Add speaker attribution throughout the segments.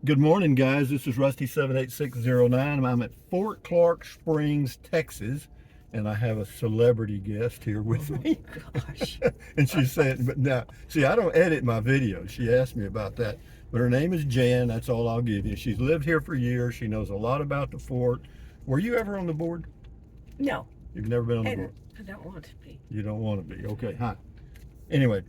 Speaker 1: Good morning, guys. This is Rusty 78609. I'm at Fort Clark Springs, Texas, and I have a celebrity guest here with
Speaker 2: Oh
Speaker 1: me.
Speaker 2: gosh.
Speaker 1: And she's saying, but now, see, I don't edit my videos. She asked me about that. But her name is Jan. That's all I'll give you. She's lived here for years. She knows a lot about the fort. Were you ever on the board?
Speaker 2: No,
Speaker 1: You've never been on the
Speaker 2: and
Speaker 1: board.
Speaker 2: I don't want to be.
Speaker 1: You don't want to be. Okay, hi. Anyway,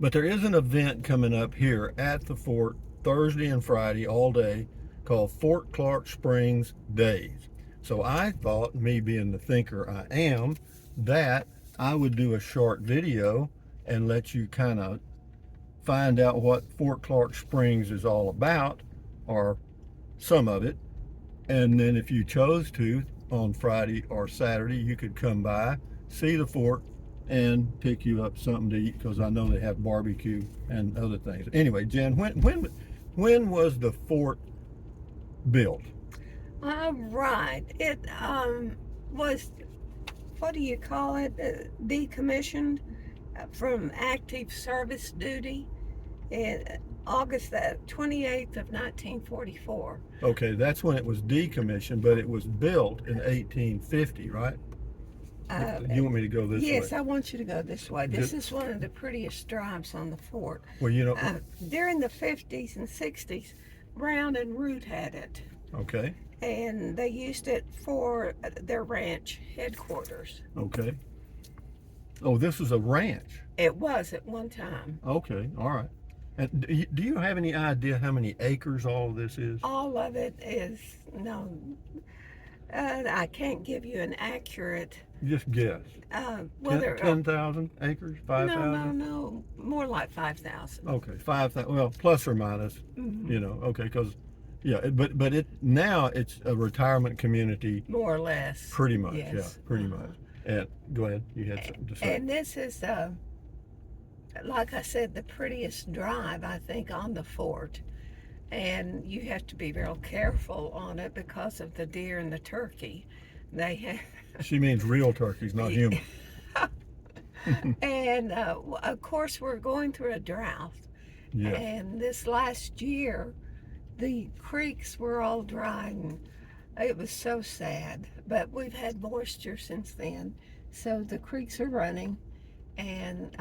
Speaker 1: but there is an event coming up here at the fort Thursday and Friday all day called Fort Clark Springs Days. So I thought, me being the thinker I am, that I would do a short video and let you kind of find out what Fort Clark Springs is all about, or some of it. And then if you chose to, on Friday or Saturday, you could come by, see the fort, and pick you up something to eat, because I know they have barbecue and other things. Anyway, Jen, when was the fort built?
Speaker 2: Right. It was, what do you call it? Decommissioned from active service duty in August the 28th of 1944.
Speaker 1: Okay, that's when it was decommissioned, but it was built in 1850, right? You want me to go this way?
Speaker 2: Yes, I want you to go this way. This is one of the prettiest drives on the fort.
Speaker 1: Well, you know,
Speaker 2: During the 50s and 60s, Brown and Root had it,
Speaker 1: okay,
Speaker 2: and they used it for their ranch headquarters.
Speaker 1: okay. Oh, this is a ranch.
Speaker 2: It was at one time.
Speaker 1: Okay, all right. And do you have any idea how many acres all of this is?
Speaker 2: All of it is, no, I can't give you an accurate,
Speaker 1: Just guess.
Speaker 2: whether,
Speaker 1: 10,000 acres? 5,000?
Speaker 2: no, more like 5,000.
Speaker 1: Okay, 5,000. Well, plus or minus,
Speaker 2: Mhm.
Speaker 1: you know. Okay, because yeah, but it now it's a retirement community,
Speaker 2: More or less.
Speaker 1: pretty much.
Speaker 2: Yes.
Speaker 1: Yeah, pretty much. And go ahead. You had something to say.
Speaker 2: And this is, like I said, the prettiest drive, I think, on the fort. And you have to be real careful on it because of the deer and the turkey. They have,
Speaker 1: She means real turkeys, not human.
Speaker 2: and of course, we're going through a drought.
Speaker 1: Yeah.
Speaker 2: And this last year, the creeks were all dry, and it was so sad. But we've had moisture since then, so the creeks are running, and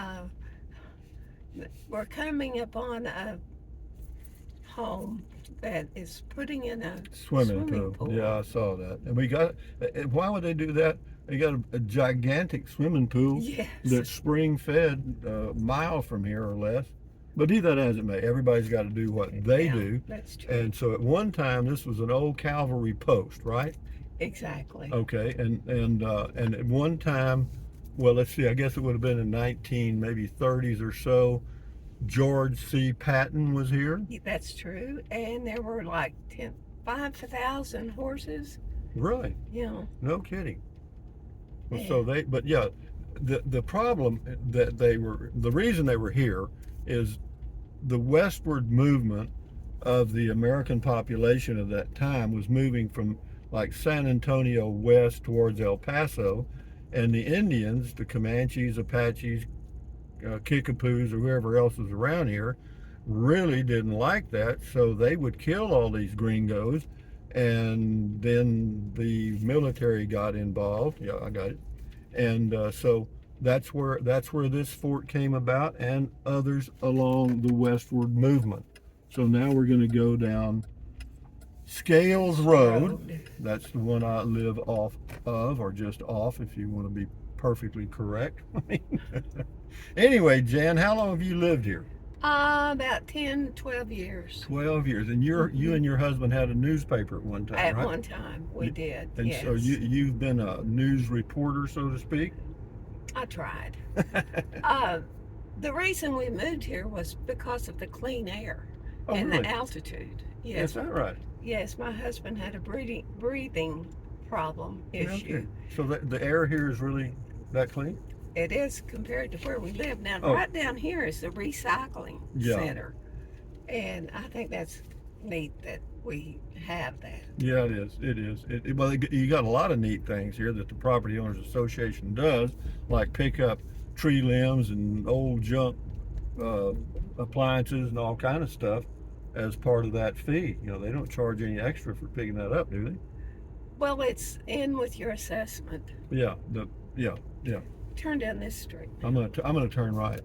Speaker 2: we're coming upon a home that is putting in a
Speaker 1: Swimming pool. Yeah, I saw that. And we got. Why would they do that? They got a gigantic swimming pool
Speaker 2: Yes.
Speaker 1: that's spring fed, a mile from here or less. But be that as it may, everybody's got to do what they
Speaker 2: Yeah,
Speaker 1: do.
Speaker 2: that's true.
Speaker 1: And so at one time, this was an old cavalry post, right?
Speaker 2: Exactly.
Speaker 1: Okay, and at one time, well, let's see, I guess it would have been in maybe 30s or so. George C. Patton was here.
Speaker 2: That's true. And there were like 5,000 horses.
Speaker 1: Really?
Speaker 2: You know.
Speaker 1: No kidding. Well,
Speaker 2: Yeah.
Speaker 1: so but yeah, the problem that the reason they were here is the westward movement of the American population of that time was moving from like San Antonio west towards El Paso, and the Indians, the Comanches, Apaches, Kickapoos, or whoever else was around here, really didn't like that, so they would kill all these gringos, and then the military got involved. Yeah, I got it. And so that's where this fort came about, and others along the westward movement. So now we're going to go down Scales Road. That's the one I live off of, or just off, if you want to be perfectly correct. Anyway, Jan, how long have you lived here?
Speaker 2: About 10, 12 years.
Speaker 1: 12 years. And you and your husband had a newspaper at one time,
Speaker 2: At
Speaker 1: right?
Speaker 2: one time, we did.
Speaker 1: And
Speaker 2: yes.
Speaker 1: so you've been a news reporter, so to speak?
Speaker 2: I tried. The reason we moved here was because of the clean air
Speaker 1: Oh,
Speaker 2: and
Speaker 1: really?
Speaker 2: the altitude.
Speaker 1: Is
Speaker 2: Yes.
Speaker 1: that right?
Speaker 2: Yes, my husband had a breathing problem
Speaker 1: Yeah,
Speaker 2: issue.
Speaker 1: okay. So the air here is really that clean?
Speaker 2: It is compared to where we live now.
Speaker 1: Oh.
Speaker 2: Right down here is the recycling
Speaker 1: Yeah.
Speaker 2: center, and I think that's neat that we have that.
Speaker 1: Yeah, it is. It is. Well, you got a lot of neat things here that the Property Owners Association does, like pick up tree limbs and old junk appliances and all kind of stuff as part of that fee. You know, they don't charge any extra for picking that up, do they?
Speaker 2: Well, it's in with your assessment.
Speaker 1: Yeah, yeah.
Speaker 2: Turn down this street.
Speaker 1: I'm gonna turn right.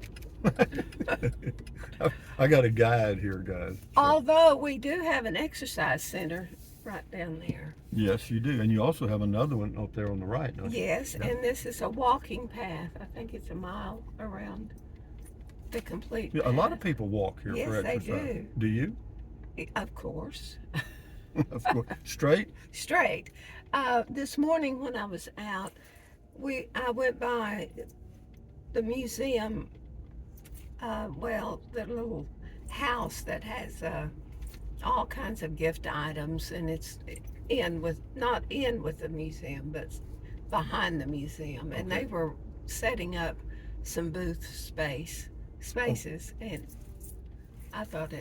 Speaker 1: I got a guide here, guys. So,
Speaker 2: Although we do have an exercise center right down there.
Speaker 1: yes, you do, and you also have another one up there on the right, don't you?
Speaker 2: Yes,
Speaker 1: Yeah.
Speaker 2: and this is a walking path. I think it's a mile around the complete
Speaker 1: Yeah, a lot of
Speaker 2: path.
Speaker 1: people walk here
Speaker 2: Yes,
Speaker 1: for
Speaker 2: they
Speaker 1: exercise.
Speaker 2: do.
Speaker 1: Do you?
Speaker 2: Of course.
Speaker 1: Of course. Straight?
Speaker 2: Straight. This morning when I was out, I went by the museum, well, the little house that has all kinds of gift items, and it's not in with the museum, but behind the museum, and
Speaker 1: Okay.
Speaker 2: they were setting up some booth spaces, and I thought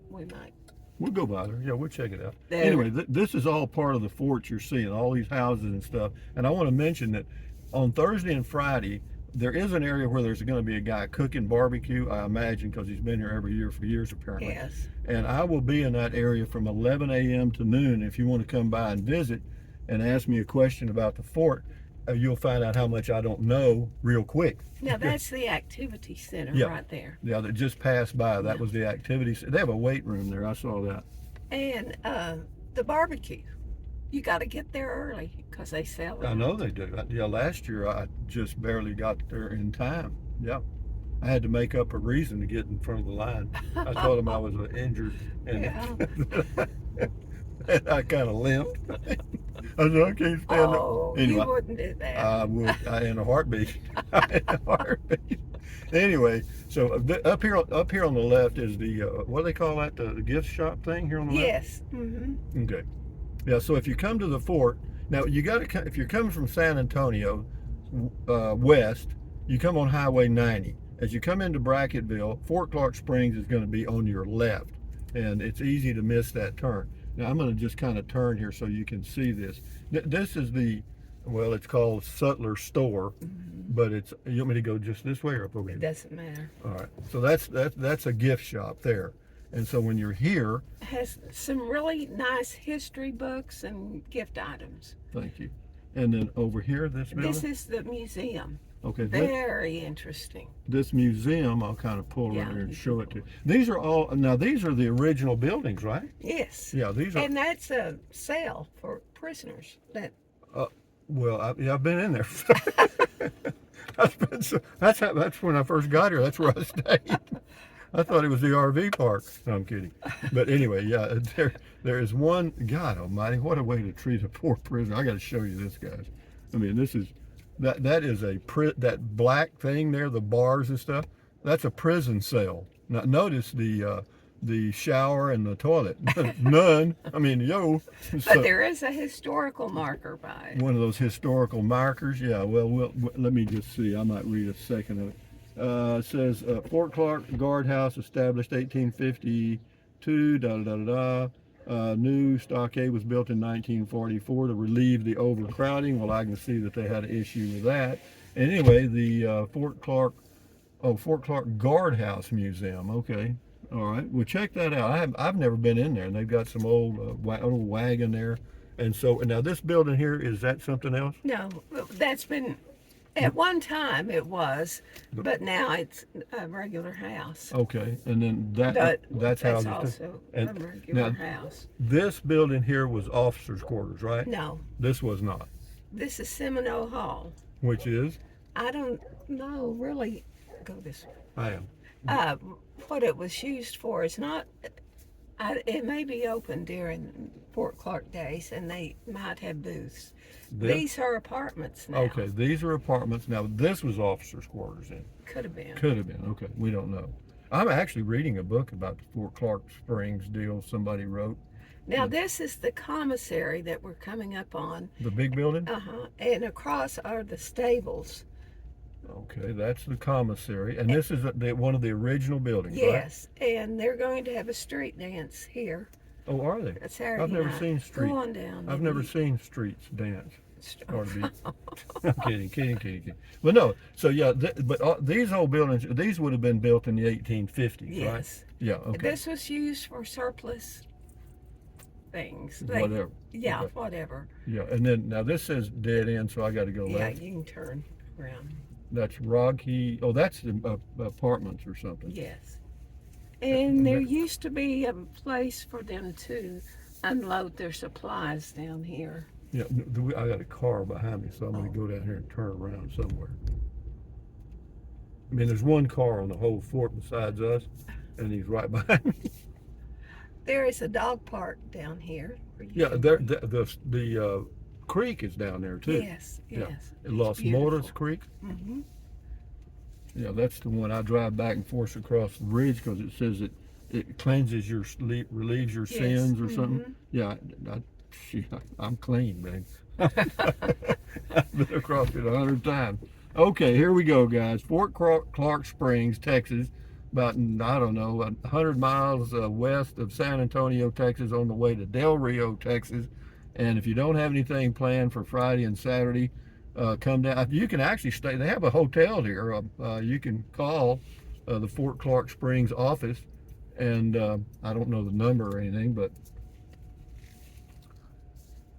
Speaker 2: we might.
Speaker 1: We'll go by there. Yeah, we'll check it out.
Speaker 2: There.
Speaker 1: Anyway, this is all part of the fort you're seeing, all these houses and stuff. And I want to mention that on Thursday and Friday, there is an area where there's going to be a guy cooking barbecue, I imagine, because he's been here every year for years, apparently.
Speaker 2: Yes.
Speaker 1: And I will be in that area from 11 a.m. to noon. If you want to come by and visit and ask me a question about the fort, you'll find out how much I don't know real quick.
Speaker 2: Now that's the activity center
Speaker 1: Yeah.
Speaker 2: right there.
Speaker 1: Yeah, that just passed by. That was the activities. They have a weight room there. I saw that.
Speaker 2: And the barbecue. You got to get there early because they sell it.
Speaker 1: I know they do. Yeah, last year I just barely got there in time. Yeah. I had to make up a reason to get in front of the line. I told them I was injured and, and I kind of limped. I said, I can't stand
Speaker 2: Oh,
Speaker 1: it. Anyway,
Speaker 2: you wouldn't do that.
Speaker 1: I would, in a heartbeat. In a heartbeat. Anyway, so up here on the left is the, what do they call that? The gift shop thing here on the left?
Speaker 2: Yes. Mm-hmm.
Speaker 1: Okay. Yeah, so if you come to the fort, now you got to, if you're coming from San Antonio west, you come on Highway 90. As you come into Bracketville, Fort Clark Springs is going to be on your left, and it's easy to miss that turn. Now I'm going to just kind of turn here so you can see this. This is the, well, it's called Sutler Store, but it's, you want me to go just this way or up over
Speaker 2: It
Speaker 1: here?
Speaker 2: doesn't matter.
Speaker 1: All right, so that's a gift shop there. And so when you're here,
Speaker 2: It has some really nice history books and gift items.
Speaker 1: thank you. And then over here, this building?
Speaker 2: This is the museum.
Speaker 1: Okay,
Speaker 2: Very interesting.
Speaker 1: this museum, I'll kind of pull
Speaker 2: Yeah,
Speaker 1: over here and
Speaker 2: you
Speaker 1: show
Speaker 2: can
Speaker 1: it to you. These are all, now these are the original buildings, right?
Speaker 2: Yes.
Speaker 1: Yeah, these are,
Speaker 2: And that's a cell for prisoners.
Speaker 1: well, I've been in there. That's when I first got here. That's where I stayed. I thought it was the RV park. No, I'm kidding. But anyway, yeah, there is one, God almighty, what a way to treat a poor prisoner. I got to show you this, guys. I mean, this is, that is that black thing there, the bars and stuff, that's a prison cell. Now notice the shower and the toilet. None. I mean, yo.
Speaker 2: But
Speaker 1: So,
Speaker 2: there is a historical marker by it.
Speaker 1: one of those historical markers. Yeah, well, let me just see. I might read a second of it. It says Fort Clark Guardhouse established 1852. Da da da da. New stockade was built in 1944 to relieve the overcrowding. Well, I can see that they had an issue with that. Anyway, the Fort Clark Guardhouse Museum. Okay, all right. Well, check that out. I've never been in there, and they've got some old wagon there. And so now this building here, is that something else?
Speaker 2: No, that's been, at one time it was, but now it's a regular house.
Speaker 1: Okay, and then
Speaker 2: But
Speaker 1: that's how
Speaker 2: that's
Speaker 1: it is.
Speaker 2: also
Speaker 1: And
Speaker 2: a regular
Speaker 1: now-
Speaker 2: house.
Speaker 1: This building here was officers' quarters, right?
Speaker 2: No,
Speaker 1: This was not.
Speaker 2: this is Seminole Hall.
Speaker 1: Which is?
Speaker 2: I don't know really. Go this way.
Speaker 1: I am.
Speaker 2: What it was used for is not. It may be open during Fort Clark days, and they might have booths.
Speaker 1: This?
Speaker 2: These are apartments now.
Speaker 1: Okay, these are apartments. Now, this was officers' quarters then.
Speaker 2: Could have been.
Speaker 1: Could have been. Okay, we don't know. I'm actually reading a book about the Fort Clark Springs deal somebody wrote.
Speaker 2: Now this is the commissary that we're coming up on.
Speaker 1: The big building?
Speaker 2: And across are the stables.
Speaker 1: Okay, that's the commissary. And this is one of the original buildings, right?
Speaker 2: Yes, and they're going to have a street dance here
Speaker 1: Oh, are they?
Speaker 2: Saturday
Speaker 1: I've never
Speaker 2: night.
Speaker 1: seen street.
Speaker 2: Go on down.
Speaker 1: I've
Speaker 2: and
Speaker 1: never
Speaker 2: you-
Speaker 1: seen streets dance. Or to be, I'm kidding. But no, so yeah, these old buildings, these would have been built in the 1850s, right?
Speaker 2: Yes.
Speaker 1: Yeah, okay.
Speaker 2: This was used for surplus things.
Speaker 1: Whatever.
Speaker 2: Yeah,
Speaker 1: Okay.
Speaker 2: whatever.
Speaker 1: Yeah, and then now this says dead end, so I got to go
Speaker 2: Yeah,
Speaker 1: left.
Speaker 2: you can turn around.
Speaker 1: That's Rocky. Oh, that's the apartments or something.
Speaker 2: Yes. And there used to be a place for them to unload their supplies down here.
Speaker 1: Yeah, I got a car behind me, so I'm going to go down here and turn around somewhere. I mean, there's one car on the whole fort besides us, and he's right behind me.
Speaker 2: There is a dog park down here.
Speaker 1: Yeah, the creek is down there too.
Speaker 2: Yes,
Speaker 1: Yeah.
Speaker 2: yes.
Speaker 1: Los Mortos Creek.
Speaker 2: Mm-hmm.
Speaker 1: Yeah, that's the one I drive back and forth across the bridge because it says it cleanses your relieves your sins or something. Yeah, I'm clean, man. I've been across it 100 times. Okay, here we go, guys. Fort Clark Springs, Texas, about, I don't know, 100 miles west of San Antonio, Texas, on the way to Del Rio, Texas. And if you don't have anything planned for Friday and Saturday, come down. You can actually stay. They have a hotel here. You can call the Fort Clark Springs office, and I don't know the number or anything, but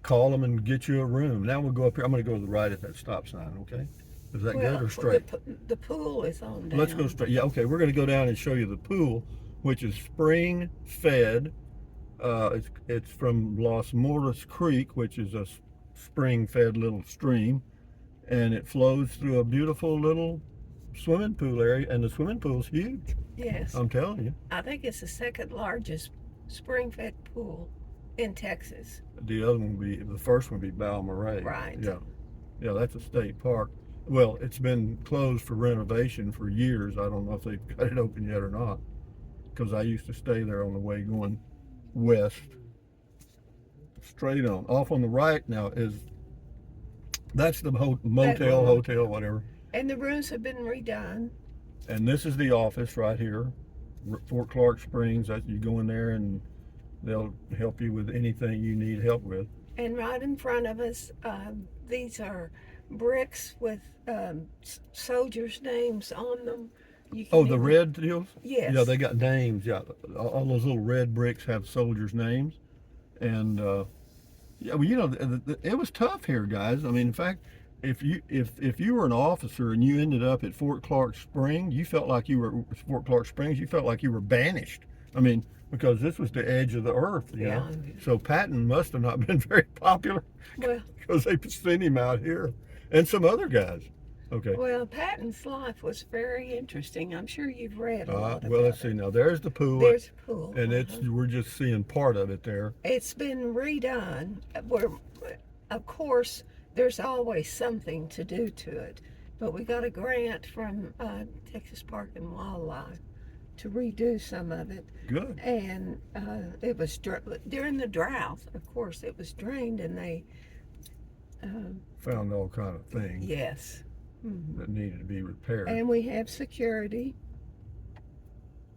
Speaker 1: call them and get you a room. Now we'll go up here. I'm going to go to the right at that stop sign, okay? Is that good or straight?
Speaker 2: The pool is on down.
Speaker 1: Let's go straight. Yeah, okay. We're going to go down and show you the pool, which is spring fed. It's from Los Mortos Creek, which is a spring fed little stream, and it flows through a beautiful little swimming pool area, and the swimming pool's huge.
Speaker 2: Yes.
Speaker 1: I'm telling you.
Speaker 2: I think it's the second largest spring-fed pool in Texas.
Speaker 1: The other one the first one would be Balmaray.
Speaker 2: Right.
Speaker 1: Yeah. Yeah, that's a state park. Well, it's been closed for renovation for years. I don't know if they've got it open yet or not, because I used to stay there on the way going west. Straight on. Off on the right now that's the motel, hotel, whatever.
Speaker 2: And the rooms have been redone.
Speaker 1: And this is the office right here, Fort Clark Springs. You go in there and they'll help you with anything you need help with.
Speaker 2: And right in front of us, these are bricks with soldiers' names on them.
Speaker 1: The red deals?
Speaker 2: Yes.
Speaker 1: Yeah, they got names. Yeah, all those little red bricks have soldiers' names. And yeah, well, you know, it was tough here, guys. I mean, in fact, if you were an officer and you ended up at Fort Clark Springs, you felt like you were banished. I mean, because this was the edge of the earth, you know. So Patton must have not been very popular,
Speaker 2: well,
Speaker 1: because they sent him out here, and some other guys. Okay.
Speaker 2: Well, Patton's life was very interesting. I'm sure you've read a lot about
Speaker 1: well, let's
Speaker 2: it.
Speaker 1: see now. There's the pool.
Speaker 2: There's a pool.
Speaker 1: And we're just seeing part of it there.
Speaker 2: It's been redone. Of course, there's always something to do to it. But we got a grant from Texas Park and Wildlife to redo some of it.
Speaker 1: Good.
Speaker 2: And it was during the drought. Of course, it was drained, and they
Speaker 1: found all kind of things.
Speaker 2: Yes. Mm-hmm.
Speaker 1: That needed to be repaired.
Speaker 2: And we have security.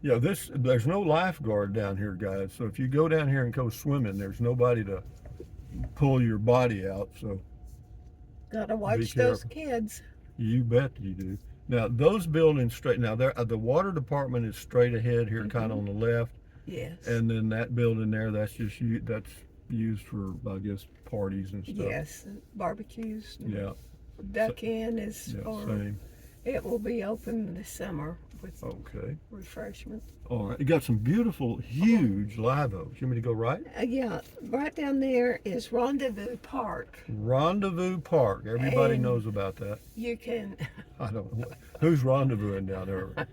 Speaker 1: Yeah, there's no lifeguard down here, guys. So if you go down here and go swimming, there's nobody to pull your body out. So
Speaker 2: Gotta watch those kids.
Speaker 1: You bet you do. Now those buildings the water department is straight ahead here, kind of on the left.
Speaker 2: Yes.
Speaker 1: And then that building there, that's used for, I guess, parties and stuff.
Speaker 2: Yes, barbecues.
Speaker 1: Yeah.
Speaker 2: Duck Inn is
Speaker 1: same.
Speaker 2: It will be open this summer with refreshments.
Speaker 1: All right. You got some beautiful, huge live oaks. You want me to go right?
Speaker 2: Yeah, right down there is Rendezvous Park.
Speaker 1: Rendezvous Park. Everybody knows about that.
Speaker 2: You can.
Speaker 1: I don't know. Who's rendezvousing down there?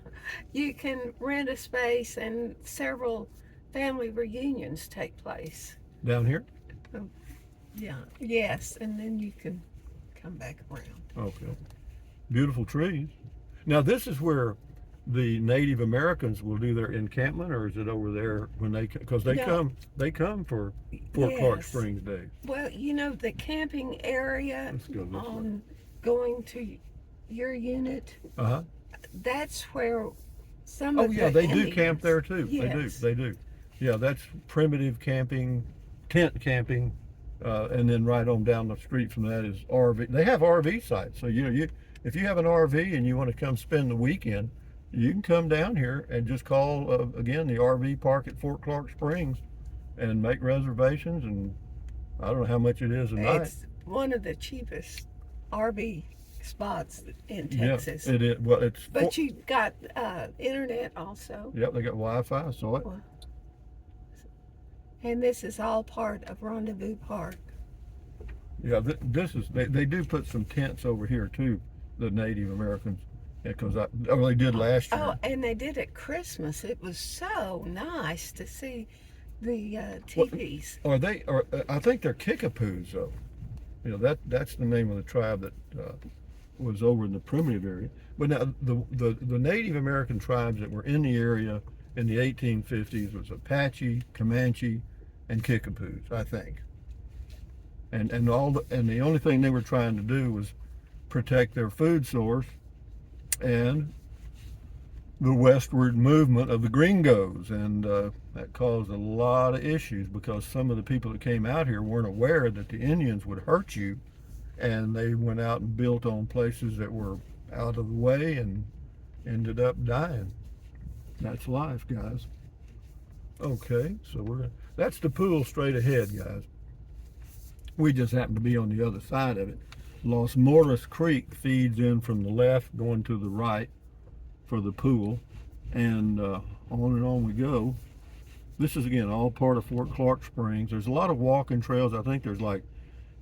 Speaker 2: You can rent a space, and several family reunions take place.
Speaker 1: Down here?
Speaker 2: Yeah. Yes, and then you can come back around.
Speaker 1: Okay. Beautiful trees. Now this is where the Native Americans will do their encampment, or is it over there when because they come for Fort Clark Springs Day?
Speaker 2: Well, you know, the camping area on going to your unit, that's where some of
Speaker 1: they do camp there too.
Speaker 2: Yes.
Speaker 1: They do. Yeah, that's primitive camping, tent camping. And then right on down the street from that is RV. They have RV sites, so if you have an RV and you want to come spend the weekend, you can come down here and just call again the RV park at Fort Clark Springs and make reservations. And I don't know how much it is a night.
Speaker 2: It's one of the cheapest RV spots in
Speaker 1: Yeah,
Speaker 2: Texas.
Speaker 1: it is. Well,
Speaker 2: But you got internet also.
Speaker 1: Yep, they got Wi-Fi. I saw it.
Speaker 2: And this is all part of Rendezvous Park.
Speaker 1: Yeah, this is they do put some tents over here too, the Native Americans, because they did last year.
Speaker 2: Oh, and they did at Christmas. It was so nice to see the teepees.
Speaker 1: Or I think they're Kickapoos though. That's the name of the tribe that was over in the primitive area. But now the Native American tribes that were in the area in the 1850s was Apache, Comanche, and Kickapoos, I think. And the only thing they were trying to do was protect their food source and the westward movement of the gringos, and that caused a lot of issues because some of the people that came out here weren't aware that the Indians would hurt you, and they went out and built on places that were out of the way and ended up dying. That's life, guys. Okay, so that's the pool straight ahead, guys. We just happen to be on the other side of it. Los Morris Creek feeds in from the left, going to the right for the pool, and on we go. This is again all part of Fort Clark Springs. There's a lot of walking trails. I think there's like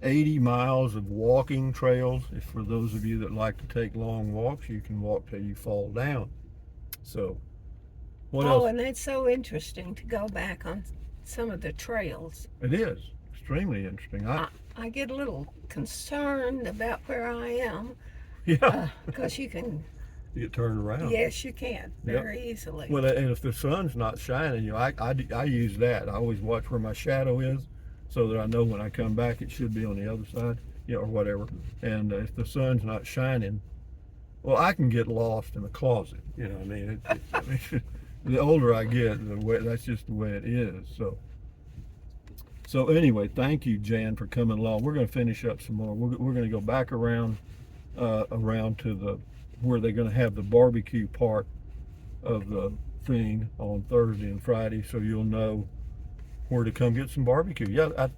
Speaker 1: 80 miles of walking trails. If for those of you that like to take long walks, you can walk till you fall down. So what else?
Speaker 2: And that's so interesting to go back on some of the trails.
Speaker 1: It is extremely interesting.
Speaker 2: I get a little concerned about where I am.
Speaker 1: Yeah.
Speaker 2: Because you can.
Speaker 1: You get turned around.
Speaker 2: Yes, you can very easily.
Speaker 1: Well, and if the sun's not shining, I use that. I always watch where my shadow is, so that I know when I come back it should be on the other side, or whatever. And if the sun's not shining, well, I can get lost in a closet. I mean, the older I get, that's just the way it is. So anyway, thank you, Jan, for coming along. We're going to finish up some more. We're going to go back around to where they're going to have the barbecue part of the thing on Thursday and Friday, so you'll know where to come get some barbecue. Yeah,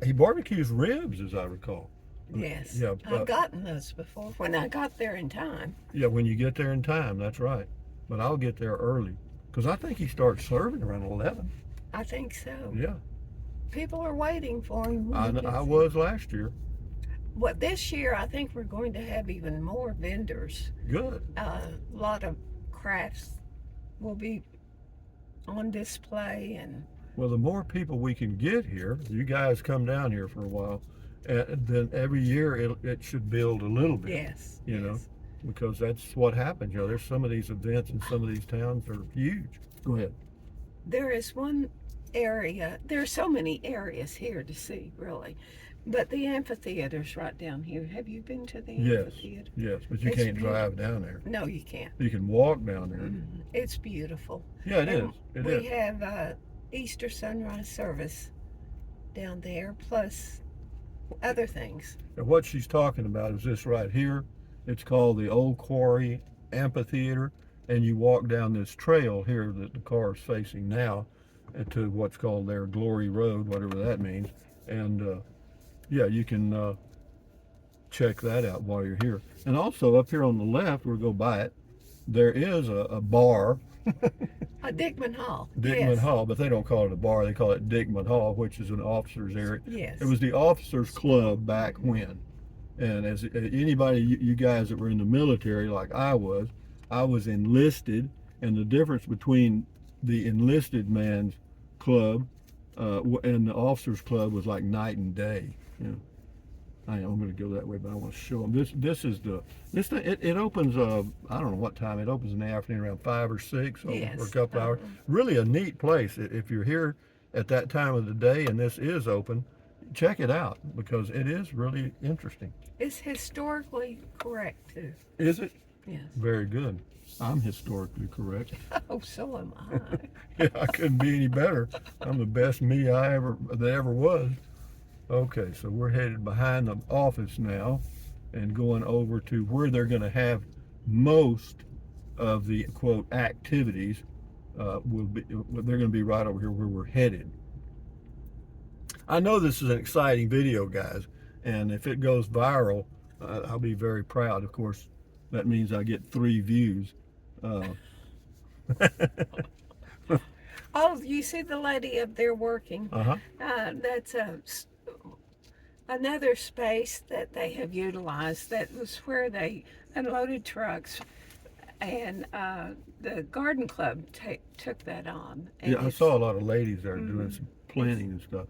Speaker 1: he barbecues ribs, as I recall.
Speaker 2: Yes.
Speaker 1: Yeah,
Speaker 2: I've gotten those before when I got there in time.
Speaker 1: Yeah, when you get there in time, that's right. But I'll get there early because I think he starts serving around 11.
Speaker 2: I think so.
Speaker 1: Yeah.
Speaker 2: People are waiting for him.
Speaker 1: I was last year.
Speaker 2: Well, this year I think we're going to have even more vendors.
Speaker 1: Good.
Speaker 2: A lot of crafts will be on display, and
Speaker 1: well, the more people we can get here, you guys come down here for a while, and then every year it should build a little bit.
Speaker 2: yes,
Speaker 1: You know,
Speaker 2: yes.
Speaker 1: because that's what happens. There's some of these events in some of these towns are huge. Go ahead.
Speaker 2: There is one area. There are so many areas here to see, really. But the amphitheater's right down here. Have you been to the amphitheater?
Speaker 1: Yes, but you
Speaker 2: It's
Speaker 1: can't
Speaker 2: beautiful.
Speaker 1: drive down there.
Speaker 2: No, you can't.
Speaker 1: You can walk down there.
Speaker 2: It's beautiful.
Speaker 1: Yeah, it is.
Speaker 2: And
Speaker 1: It
Speaker 2: we
Speaker 1: is.
Speaker 2: have Easter sunrise service down there, plus other things.
Speaker 1: And what she's talking about is this right here. It's called the Old Quarry Amphitheater, and you walk down this trail here that the car is facing now to what's called their Glory Road, whatever that means. And yeah, you can check that out while you're here. And also up here on the left, we'll go by it, there is a bar.
Speaker 2: Dickman Hall.
Speaker 1: Dickman
Speaker 2: yes.
Speaker 1: Hall, but they don't call it a bar, they call it Dickman Hall, which is an officer's area.
Speaker 2: Yes.
Speaker 1: It was the officers club back when. And as anybody, you guys that were in the military like I was enlisted, and the difference between the enlisted man's club and the officers club was like night and day. I'm going to go that way, but I want to show them. This thing. It opens. I don't know what time it opens in the afternoon, around 5 or 6, or
Speaker 2: Yes.
Speaker 1: a couple hours. Really a neat place. If you're here at that time of the day and this is open, check it out because it is really interesting.
Speaker 2: It's historically correct too.
Speaker 1: Is it?
Speaker 2: Yes.
Speaker 1: Very good. I'm historically correct.
Speaker 2: Oh, so am I.
Speaker 1: Yeah, I couldn't be any better. I'm the best me that ever was. Okay, so we're headed behind the office now and going over to where they're going to have most of the quote activities. Will be they're going to be right over here where we're headed. I know this is an exciting video, guys, and if it goes viral, I'll be very proud. Of course, that means I get 3 views.
Speaker 2: Oh, you see the lady up there working?
Speaker 1: Uh-huh.
Speaker 2: That's another space that they have utilized. That was where they unloaded trucks, and the garden club took that on. And
Speaker 1: Yeah, I saw a lot of ladies there doing some planting and stuff.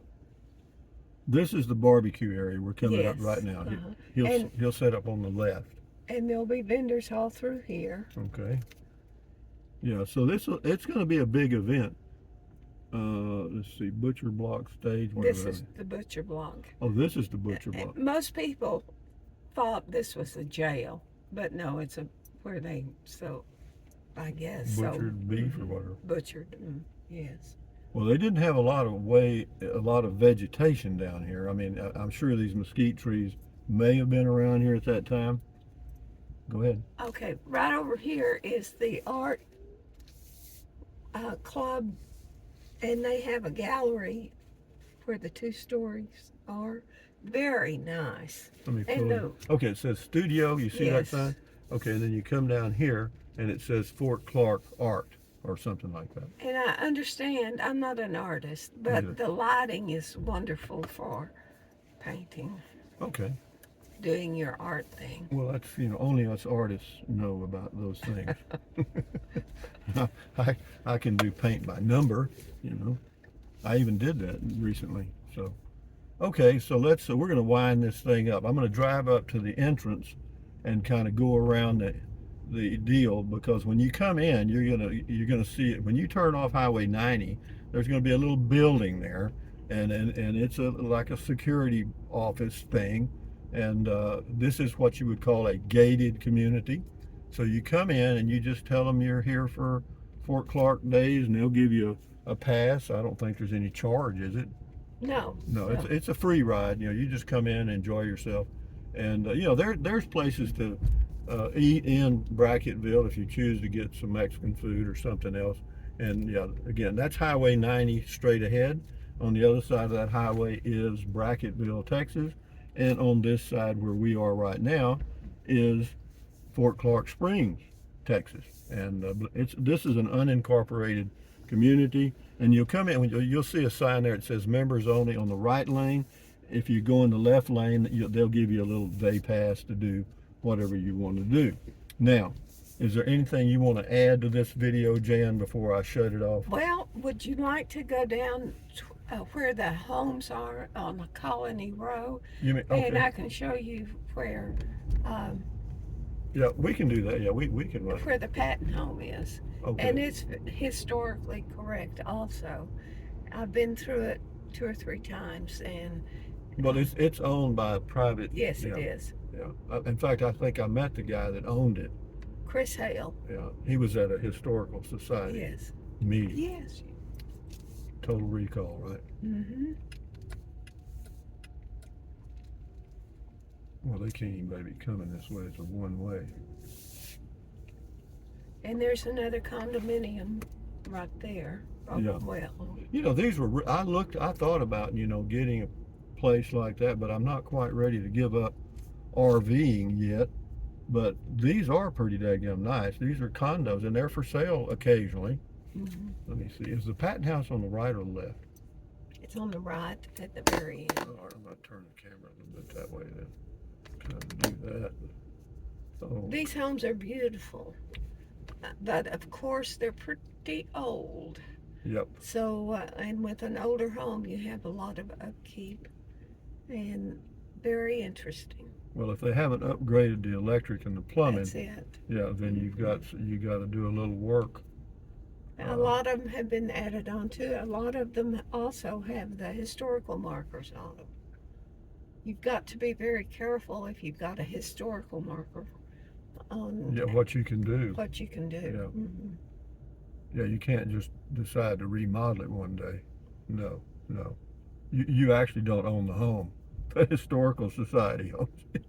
Speaker 1: This is the barbecue area we're coming up
Speaker 2: Yes.
Speaker 1: right now.
Speaker 2: And-
Speaker 1: He'll set up on the left.
Speaker 2: And there'll be vendors all through here.
Speaker 1: Okay. Yeah, so it's going to be a big event. Let's see, Butcher Block stage.
Speaker 2: This is the butcher block.
Speaker 1: Oh, this is the Butcher Block.
Speaker 2: Most people thought this was a jail, but no, it's where they I guess
Speaker 1: Butchered beef or whatever.
Speaker 2: butchered. Yes.
Speaker 1: Well, they didn't have a lot of vegetation down here. I mean, I'm sure these mesquite trees may have been around here at that time. Go ahead.
Speaker 2: Okay, right over here is the art club, and they have a gallery where the 2 stories are. Very nice.
Speaker 1: Let me
Speaker 2: And
Speaker 1: pull it. Okay, it says studio. You see that
Speaker 2: Yes.
Speaker 1: sign? Okay, and then you come down here and it says Fort Clark Art or something like that.
Speaker 2: And I understand, I'm not an artist, but
Speaker 1: Neither.
Speaker 2: the lighting is wonderful for painting,
Speaker 1: Okay.
Speaker 2: doing your art thing.
Speaker 1: Well, that's, only us artists know about those things. I can do paint by number. I even did that recently. So, okay, so we're going to wind this thing up. I'm going to drive up to the entrance and kind of go around the deal, because when you come in, you're gonna see it. When you turn off Highway 90, there's going to be a little building there, and it's like a security office thing. And this is what you would call a gated community. So you come in and you just tell them you're here for Fort Clark days, and they'll give you a pass. I don't think there's any charge, is it?
Speaker 2: No.
Speaker 1: No, it's a free ride. You just come in and enjoy yourself. And there's places to eat in Bracketville if you choose to get some Mexican food or something else. And yeah, again, that's Highway 90 straight ahead. On the other side of that highway is Bracketville, Texas. And on this side where we are right now is Fort Clark Springs, Texas. And this is an unincorporated community. And you'll come in, you'll see a sign there that says members only on the right lane. If you go in the left lane, they'll give you a little day pass to do whatever you want to do. Now, is there anything you want to add to this video, Jan, before I shut it off?
Speaker 2: Well, would you like to go down where the homes are on the Colony Row?
Speaker 1: You mean, okay.
Speaker 2: And I can show you where
Speaker 1: Yeah, we can do that. Yeah, we can run.
Speaker 2: where the Patton home is.
Speaker 1: Okay.
Speaker 2: And it's historically correct also. I've been through it 2 or 3 times, and
Speaker 1: But it's owned by a private.
Speaker 2: yes,
Speaker 1: yeah,
Speaker 2: it is.
Speaker 1: Yeah. In fact, I think I met the guy that owned it.
Speaker 2: Chris Hale.
Speaker 1: Yeah. He was at a historical society
Speaker 2: Yes.
Speaker 1: meeting.
Speaker 2: Yes.
Speaker 1: Total Recall, right?
Speaker 2: Mm-hmm.
Speaker 1: Well, they can't even be coming this way. It's a one-way.
Speaker 2: And there's another condominium right there. Oh,
Speaker 1: Yeah.
Speaker 2: well,
Speaker 1: These were. I thought about getting a place like that, but I'm not quite ready to give up RVing yet. But these are pretty daggum nice. These are condos, and they're for sale occasionally.
Speaker 2: mm-hmm.
Speaker 1: Let me see. Is the Patton house on the right or left?
Speaker 2: It's on the right at the very end.
Speaker 1: All right, I'm going to turn the camera a little bit that way then. Try to do that. Oh,
Speaker 2: These homes are beautiful, but of course they're pretty old.
Speaker 1: yep.
Speaker 2: So, and with an older home, you have a lot of upkeep, and very interesting.
Speaker 1: Well, if they haven't upgraded the electric and the plumbing,
Speaker 2: That's it.
Speaker 1: yeah, then you got to do a little work.
Speaker 2: A lot of them have been added on too. A lot of them also have the historical markers on them. You've got to be very careful if you've got a historical marker on
Speaker 1: Yeah, what you can do.
Speaker 2: what you can do.
Speaker 1: Yeah.
Speaker 2: Mhm.
Speaker 1: Yeah, you can't just decide to remodel it one day. No. You actually don't own the home. The Historical Society owns it.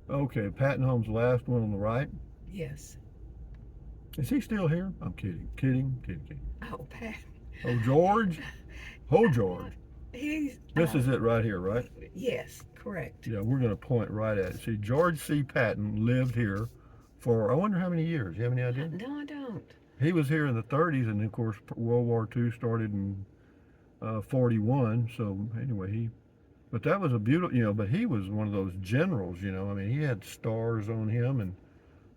Speaker 1: Okay, Patton Home's the last one on the right.
Speaker 2: Yes.
Speaker 1: Is he still here? I'm kidding.
Speaker 2: Oh, Pat.
Speaker 1: Oh, George. Oh, George.
Speaker 2: He's.
Speaker 1: This is it right here, right?
Speaker 2: Yes, correct.
Speaker 1: Yeah, we're going to point right at it. See, George C. Patton lived here for, I wonder how many years. You have any idea?
Speaker 2: No, I don't.
Speaker 1: He was here in the 30s, and of course, World War II started in 41. So anyway, but that was a beautiful, but he was one of those generals, I mean, he had stars on him, and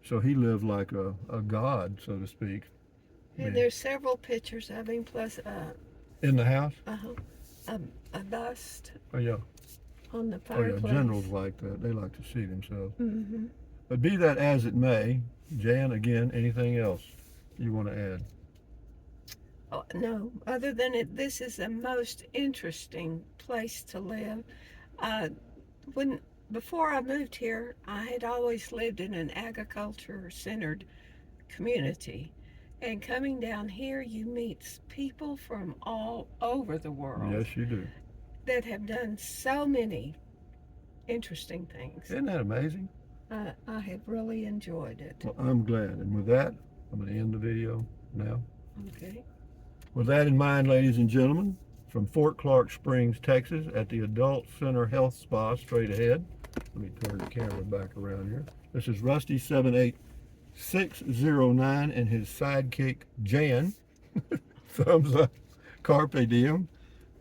Speaker 1: so he lived like a god, so to speak.
Speaker 2: And there's several pictures of him, plus
Speaker 1: In the house?
Speaker 2: a bust
Speaker 1: Oh, yeah.
Speaker 2: on the
Speaker 1: Oh, yeah.
Speaker 2: fireplace.
Speaker 1: Generals like that. They like to see themselves.
Speaker 2: Mm-hmm.
Speaker 1: But be that as it may, Jan, again, anything else you want to add?
Speaker 2: Oh, no, other than this is the most interesting place to live. Before I moved here, I had always lived in an agriculture-centered community. And coming down here, you meet people from all over the world
Speaker 1: Yes, you do.
Speaker 2: that have done so many interesting things.
Speaker 1: Isn't that amazing?
Speaker 2: I have really enjoyed it.
Speaker 1: Well, I'm glad. And with that, I'm going to end the video now.
Speaker 2: Okay.
Speaker 1: With that in mind, ladies and gentlemen, from Fort Clark Springs, Texas, at the Adult Center Health Spa, straight ahead. Let me turn the camera back around here. This is Rusty 78609 and his sidekick, Jan. Thumbs up. Carpe diem.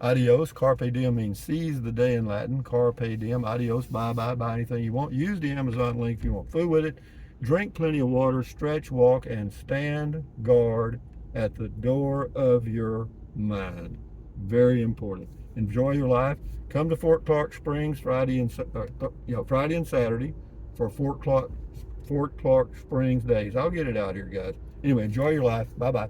Speaker 1: Adios. Carpe diem means seize the day in Latin. Carpe diem. Adios. Bye. Buy anything you want. Use the Amazon link if you want food with it. Drink plenty of water. Stretch, walk, and stand guard at the door of your mind. Very important. Enjoy your life. Come to Fort Clark Springs Friday and Saturday for Fort Clark Springs days. I'll get it out here, guys. Anyway, enjoy your life. Bye-bye.